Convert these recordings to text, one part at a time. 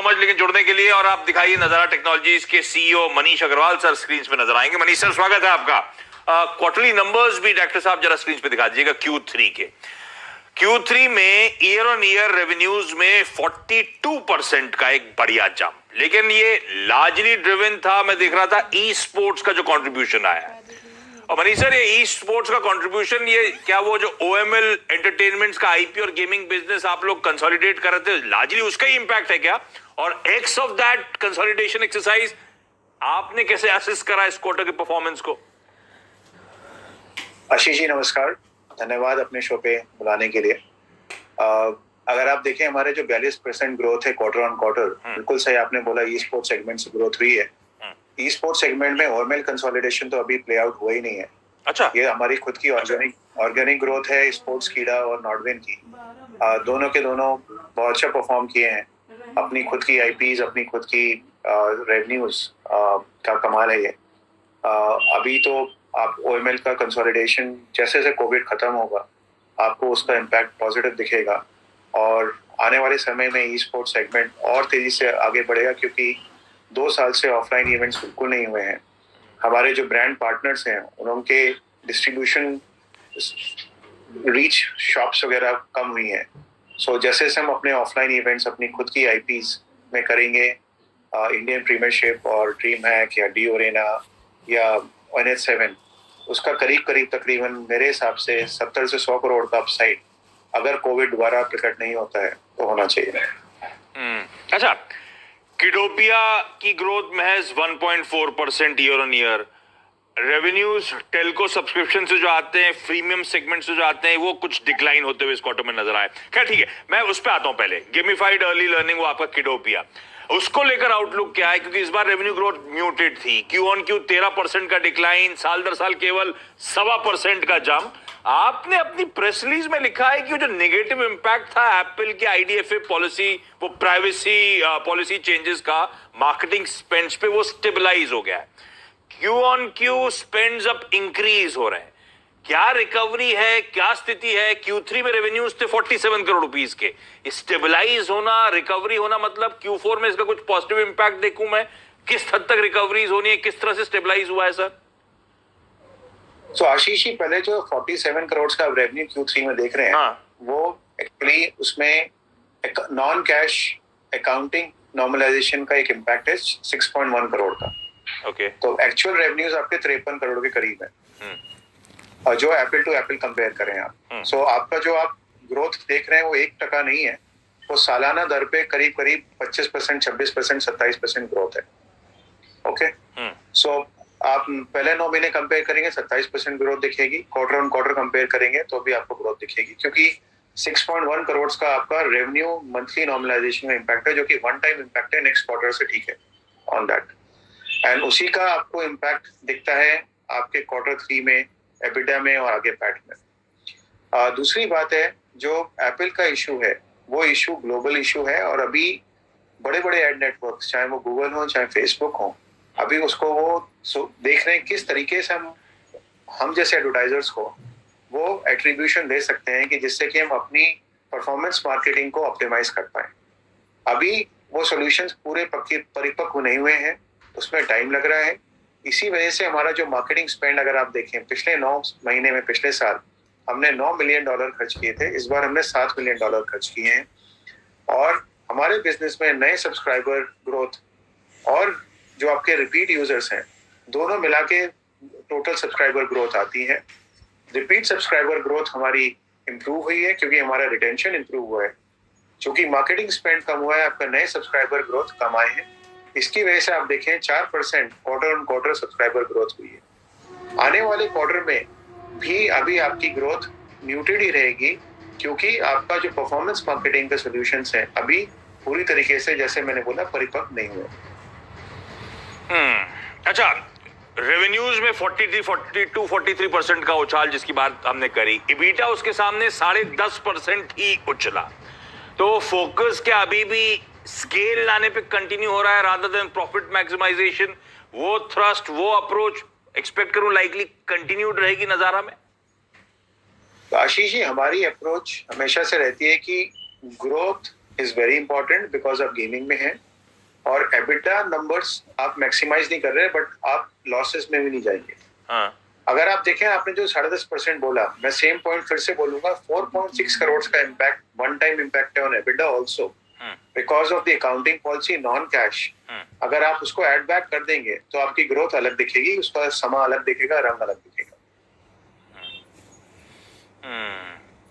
Much लेकिन जुड़ने के लिए। और आप दिखाइए नजारा टेक्नोलॉजीज के CEO Manish Agarwal sir screen पे नजर आएंगे। मनीष सर, स्वागत है आपका। क्वार्टरली नंबर्स भी डॉक्टर साहब जरा स्क्रीन पे दिखा दीजिएगा Q3 के। Q3 में ईयर ऑन ईयर रेवेन्यूज में 42% का एक बढ़िया जंप, लेकिन ये लार्जली ड्रिवन था, मैं देख रहा था, ई स्पोर्ट्स का जो कंट्रीब्यूशन आया है। और मनीष सर, ये ई स्पोर्ट्स का कंट्रीब्यूशन, ये क्या वो जो OML एंटरटेनमेंट्स का आईपी और गेमिंग बिजनेस आप लोग कंसोलिडेट कर रहे थे, लार्जली उसका ही इंपैक्ट है क्या? और x of that consolidation exercise आपने कैसे असेस करा इस क्वार्टर के परफॉर्मेंस को? आशीष जी नमस्कार, धन्यवाद अपने शो पे बुलाने के लिए। अगर आप देखें हमारे जो 42% ग्रोथ है क्वार्टर ऑन क्वार्टर, बिल्कुल सही आपने बोला, ई स्पोर्ट्स सेगमेंट से ग्रोथ हुई है। ई स्पोर्ट्स सेगमेंट में OML कंसोलिडेशन तो अभी प्ले आउट हुआ ही नहीं है। अच्छा, ये हमारी खुद की ऑर्गेनिक ग्रोथ है स्पोर्ट्स कीड़ा और नॉर्डविन की। दोनों के दोनों बहुत अच्छा परफॉर्म किए हैं। अपनी खुद की IPs, अपनी खुद की रेवेन्यूज का कमाल है ये। अभी तो आप OML का कंसोलिडेशन जैसे जैसे कोविड खत्म होगा आपको उसका इम्पैक्ट पॉजिटिव दिखेगा और आने वाले समय में ई स्पोर्ट्स सेगमेंट और तेजी से आगे बढ़ेगा, क्योंकि 2 साल से ऑफलाइन इवेंट्स बिल्कुल नहीं हुए हैं। हमारे जो ब्रांड पार्टनर्स हैं उनके डिस्ट्रीब्यूशन रीच शॉप्स वगैरह कम हुई हैं। सो जैसे जैसे हम अपने ऑफलाइन इवेंट्स अपनी खुद की IPs में करेंगे, इंडियन प्रीमियरशिप और ड्रीम हैक या डी ओरेना या NH7, उसका करीब तकरीबन मेरे हिसाब से 70 से 100 करोड़ का अपसाइड अगर कोविड दोबारा प्रकट नहीं होता है तो होना चाहिए। अच्छा, किडोपिया की ग्रोथ महज 1.4% year on year. Revenues Telco subscription से जो आते हैं, प्रीमियम सेगमेंट से जो आते हैं, वो कुछ डिक्लाइन होते हुए इस क्वार्टर में नजर आए। खैर ठीक है, मैं उस पर आता हूं। पहले गेमिफाइड अर्ली लर्निंग, वो आपका किडोपिया, उसको लेकर आउटलुक क्या है? क्योंकि इस बार रेवेन्यू ग्रोथ म्यूटेड थी। Q on Q 13% का डिक्लाइन, साल दर साल केवल 1.25% का जंप। आपने अपनी प्रेस रिलीज में लिखा है कि जो नेगेटिव इंपैक्ट था एप्पल के IDFA पॉलिसी, वो प्राइवेसी पॉलिसी चेंजेस का मार्केटिंग स्पेंड्स पे, वो स्टेबलाइज हो गया है। Q on Q स्पेंड्स अब इंक्रीज हो रहे हैं। क्या रिकवरी है, क्या स्थिति है? Q3 में रेवेन्यूज थे 47 करोड़ रुपीस के। स्टेबलाइज होना, रिकवरी होना, मतलब Q4 में इसका कुछ पॉजिटिव इंपैक्ट देखूं मैं? किस हद तक रिकवरीज होनी है, किस तरह से स्टेबलाइज हुआ है सर? तो आशीष जी, पहले जो 47 करोड़ का रेवेन्यू Q3 में देख रहे हैं, वो एक्चुअली उसमें एक नॉन कैश अकाउंटिंग नॉर्मलाइजेशन का एक इम्पैक्ट है 6.1 करोड़ का। ओके। तो एक्चुअल रेवेन्यूज आपके 53 करोड़ के करीब है, और जो एप्पल टू एप्पल कंपेयर करें आप। सो आपका जो आप ग्रोथ देख रहे हैं वो 1% नहीं है, वो सालाना दर पे करीब 25%, 26%, 27% ग्रोथ है। ओके, सो आप पहले 9 महीने कंपेयर करेंगे 27% ग्रोथ दिखेगी, क्वार्टर ऑन क्वार्टर कंपेयर करेंगे तो भी आपको ग्रोथ दिखेगी, क्योंकि 6.1 करोड़ का आपका रेवेन्यू मंथली नॉर्मलाइजेशन में इम्पैक्ट है, जो कि वन टाइम इम्पैक्ट है, नेक्स्ट क्वार्टर से ठीक है ऑन दैट। एंड उसी का आपको इम्पैक्ट दिखता है आपके Q3 में, EBITDA में और आगे पैट में। दूसरी बात है, जो एप्पल का इशू है वो इशू ग्लोबल इशू है, और अभी बड़े बड़े एड नेटवर्क्स, चाहे वो गूगल हो चाहे फेसबुक हो, अभी उसको वो देख रहे हैं किस तरीके से हम जैसे एडवर्टाइजर्स को वो एट्रीब्यूशन दे सकते हैं कि जिससे कि हम अपनी परफॉर्मेंस मार्केटिंग को ऑप्टिमाइज कर पाए। अभी वो सॉल्यूशंस पूरे परिपक्व नहीं हुए हैं, उसमें टाइम लग रहा है। इसी वजह से हमारा जो मार्केटिंग स्पेंड अगर आप देखें, पिछले 9 महीने में पिछले साल हमने $9 मिलियन खर्च किए थे, इस बार हमने $7 मिलियन खर्च किए हैं। और हमारे बिजनेस में नए सब्सक्राइबर ग्रोथ और जो आपके रिपीट यूजर्स हैं, दोनों मिला के टोटल सब्सक्राइबर ग्रोथ आती है। रिपीट सब्सक्राइबर ग्रोथ हमारी इंप्रूव हुई है क्योंकि हमारा रिटेंशन इंप्रूव हुआ है। चूंकि मार्केटिंग स्पेंड कम हुआ है, आपका नए सब्सक्राइबर ग्रोथ कम आए हैं। इसकी वजह से आप देखें 4% quarter on quarter subscriber growth हुई है। आने वाले क्वार्टर में भी अभी आपकी ग्रोथ म्यूटेड ही रहेगी, क्योंकि आपका जो परफॉर्मेंस मार्केटिंग के सॉल्यूशंस हैं अभी पूरी तरीके से, जैसे मैंने बोला, परिपक्व नहीं हुए। अच्छा, रेवेन्यूज में 43% का उछाल जिसकी बात हमने करी, EBITDA उसके सामने 10.5% ही उछला। तो फोकस क्या अभी भी स्केल लाने पे कंटिन्यू हो रहा है रादर देन प्रॉफिट मैक्सिमाइजेशन? वो थ्रस्ट, वो अप्रोच एक्सपेक्ट करूं लाइकली कंटिन्यूड रहेगी नजारा में? तो आशीष जी, हमारी अप्रोच हमेशा से रहती है कि growth is very important because of gaming में है, और एबिटा नंबर्स आप मैक्सिमाइज नहीं कर रहे, बट आप लॉसेस में भी नहीं जाएंगे। हाँ, अगर आप देखें, आपने जो 10.5% बोला, मैं सेम पॉइंट फिर से बोलूंगा, 4.6 करोड़ का इम्पैक्ट, वन टाइम इम्पैक्ट है on EBITDA also, because of the accounting policy non cash. अगर आप उसको ऐड बैक कर देंगे तो आपकी ग्रोथ अलग दिखेगी, उसका समा अलग दिखेगा, रंग अलग दिखेगा।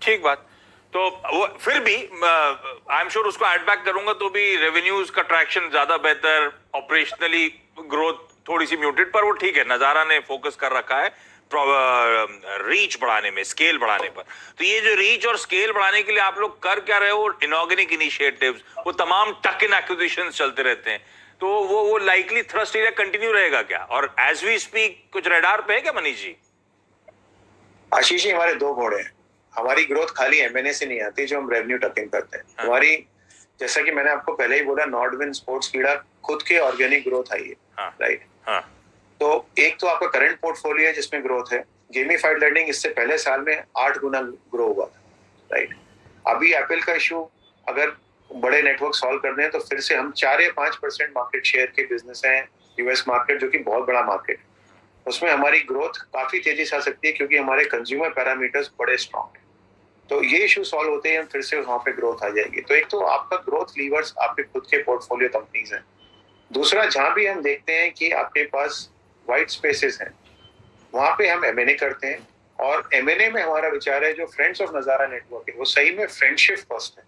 ठीक बात। तो वो फिर भी आई एम श्योर उसको ऐड बैक करूंगा तो भी रेवेन्यूज का ट्रैक्शन ज्यादा बेहतर, ऑपरेशनली ग्रोथ थोड़ी सी म्यूटेड, पर वो ठीक है, नजारा ने फोकस कर रखा है रीच बढ़ाने में, स्केल बढ़ाने पर। तो ये जो रीच और स्केल बढ़ाने के लिए आप लोग कर क्या रहे हो, इनऑर्गेनिक इनिशिएटिव्स, वो तमाम टक इन एक्विजिशंस चलते रहते हैं, तो वो लाइकली थ्रस्ट एरिया कंटिन्यू रहेगा क्या? और एज वी स्पीक कुछ रडार पे है क्या मनीष जी? आशीष जी, हमारे दो घोड़े हैं। हमारी ग्रोथ खाली एमएनए से नहीं आती जो हम रेवेन्यू टकिंग करते हैं। हाँ। हमारी, जैसा कि मैंने आपको पहले ही बोला, नॉर्डविन स्पोर्ट्सकीड़ा खुद के ऑर्गेनिक ग्रोथ आई है। हाँ। राइट। हाँ। तो एक तो आपका करंट पोर्टफोलियो है जिसमें ग्रोथ है। गेमिफाइड लर्निंग इससे पहले साल में 8 गुना ग्रो हुआ था। राइट। अभी एप्पल का इशू अगर बड़े नेटवर्क सॉल्व करने हैं तो फिर से हम 4 या 5% मार्केट शेयर के बिजनेस हैं यूएस मार्केट, जो कि बहुत बड़ा मार्केट है। उसमें हमारी ग्रोथ काफी तेजी से आ सकती है क्योंकि हमारे कंज्यूमर पैरामीटर्स बड़े स्ट्रॉन्ग हैं। तो ये इशू सॉल्व होते ही हम फिर से वहां पे ग्रोथ आ जाएगी। तो एक तो आपका ग्रोथ लीवर्स आपके खुद के पोर्टफोलियो कंपनीज हैं। दूसरा, जहां भी हम देखते हैं कि आपके पास वाइट स्पेसेस हैं, वहां पे हम एमएनए करते हैं। और एमएनए में हमारा विचार है, जो फ्रेंड्स ऑफ नजारा नेटवर्क है वो सही में फ्रेंडशिप फर्स्ट है।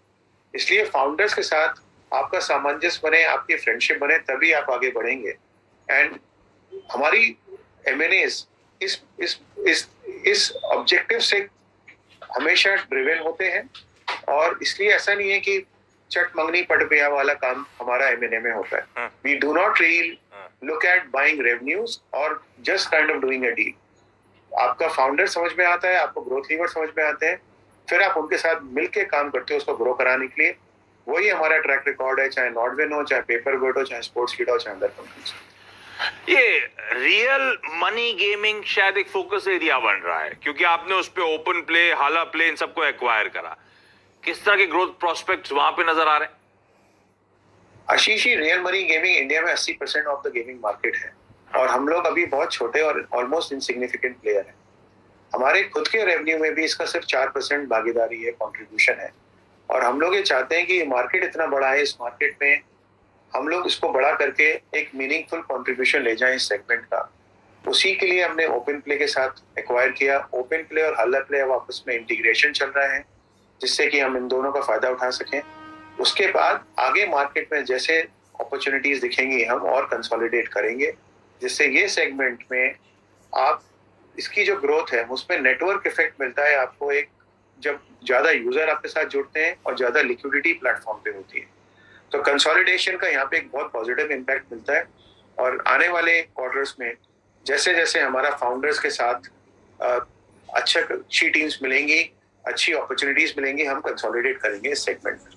इसलिए फाउंडर्स के साथ आपका सामंजस्य बने, आपकी फ्रेंडशिप बने, तभी आप आगे बढ़ेंगे। एंड हमारी एमएनएस इस ऑब्जेक्टिव से हमेशा ड्रिवन होते हैं। और इसलिए ऐसा नहीं है कि चट मंगनी पट गया वाला काम हमारा एमएनए में होता है। We do not really look at buying revenues और just kind of doing a deal. आपका फाउंडर समझ में आता है, आपको ग्रोथ लीवर समझ में आते हैं, फिर आप उनके साथ मिलकर काम करते हो उसको ग्रो कराने के लिए। वही हमारा ट्रैक रिकॉर्ड है, चाहे नॉर्डविन हो, चाहे पेपरबोट हो, चाहे स्पोर्ट्सकीड़ा हो, चाहे अदर कंपनीज। ये रियल मनी गेमिंग शायद एक फोकस एरिया बन रहा है क्योंकि आपने उस पे ओपन प्ले, हाला प्ले, इन सबको एक्वायर करा। किस तरह के ग्रोथ प्रोस्पेक्ट्स वहां पे नजर आ रहे हैं? आशीष ही, रियल मनी गेमिंग इंडिया में 80% ऑफ द गेमिंग मार्केट है और हम लोग अभी बहुत छोटे और ऑलमोस्ट इनसिग्निफिकेंट प्लेयर हैं। हमारे खुद के रेवेन्यू में भी इसका सिर्फ 4% भागीदारी है, कंट्रीब्यूशन है। और हम लोग ये चाहते हैं कि मार्केट इतना बड़ा है, इस मार्केट में हम लोग इसको बड़ा करके एक मीनिंगफुल कंट्रीब्यूशन ले जाएं इस सेगमेंट का। उसी के लिए हमने ओपन प्ले के साथ एक्वायर किया। ओपन प्ले और हल्ला प्ले अब आपस में इंटीग्रेशन चल रहा है जिससे कि हम इन दोनों का फायदा उठा सकें। उसके बाद आगे मार्केट में जैसे अपॉर्चुनिटीज दिखेंगी हम और कंसोलिडेट करेंगे, जिससे ये सेगमेंट में आप इसकी जो ग्रोथ है उसमें नेटवर्क इफेक्ट मिलता है आपको। एक जब ज्यादा यूजर आपके साथ जुड़ते हैं और ज्यादा लिक्विडिटी प्लेटफॉर्म पे होती है तो कंसोलिडेशन का यहाँ पे एक बहुत पॉजिटिव इम्पैक्ट मिलता है। और आने वाले क्वार्टर्स में जैसे जैसे हमारा फाउंडर्स के साथ अच्छी टीम्स मिलेंगी, अच्छी अपॉर्चुनिटीज मिलेंगी, हम कंसोलिडेट करेंगे इस सेगमेंट में।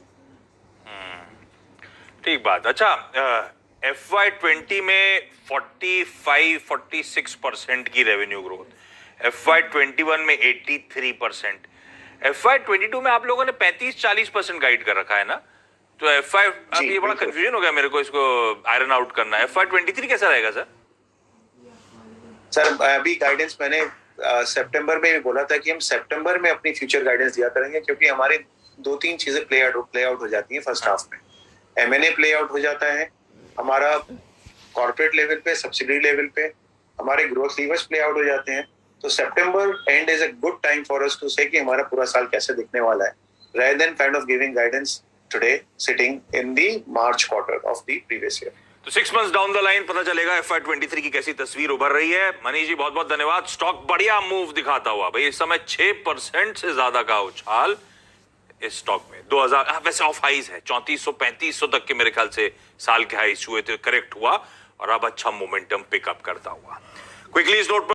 ठीक बात। अच्छा, FY20 में 45-46% की रेवेन्यू ग्रोथ, FY21 में 83%, FY22 में आप लोगों ने 35-40% गाइड कर रखा है ना? तो अब ये बड़ा कंफ्यूजन हो गया मेरे को इसको आयरन आउट करना। FY23 कैसा रहेगा सर? सर अभी गाइडेंस मैंने सितंबर में भी बोला था कि हम सितंबर में अपनी फ्यूचर गाइडेंस दिया करेंगे, क्योंकि हमारी 2-3 चीजें प्ले आउट हो जाती हैं फर्स्ट हाफ में। एमएनए प्ले आउट हो जाता है, हमारा कॉर्पोरेट लेवल पे, सब्सिडी लेवल पे हमारे ग्रोथ लीवर्स प्ले आउट हो जाते हैं। तो September end is a good time for us to say कि हमारा पूरा साल कैसे दिखने वाला है, rather than kind of giving guidance today sitting in the March quarter of the previous year. तो 6 months डाउन द लाइन पता चलेगा FY23 की कैसी तस्वीर उभर रही है। मनीष जी बहुत बहुत धन्यवाद। स्टॉक बढ़िया मूव दिखाता हुआ भाई, इस समय 6% से ज्यादा का उछाल इस स्टॉक में। 2000 वैसे ऑफ हाइज है, 3400-3500 तक के मेरे ख्याल से साल के हाइज हुए थे, करेक्ट हुआ और अब अच्छा मोमेंटम पिकअप करता हुआ। क्विकली इस नोट पर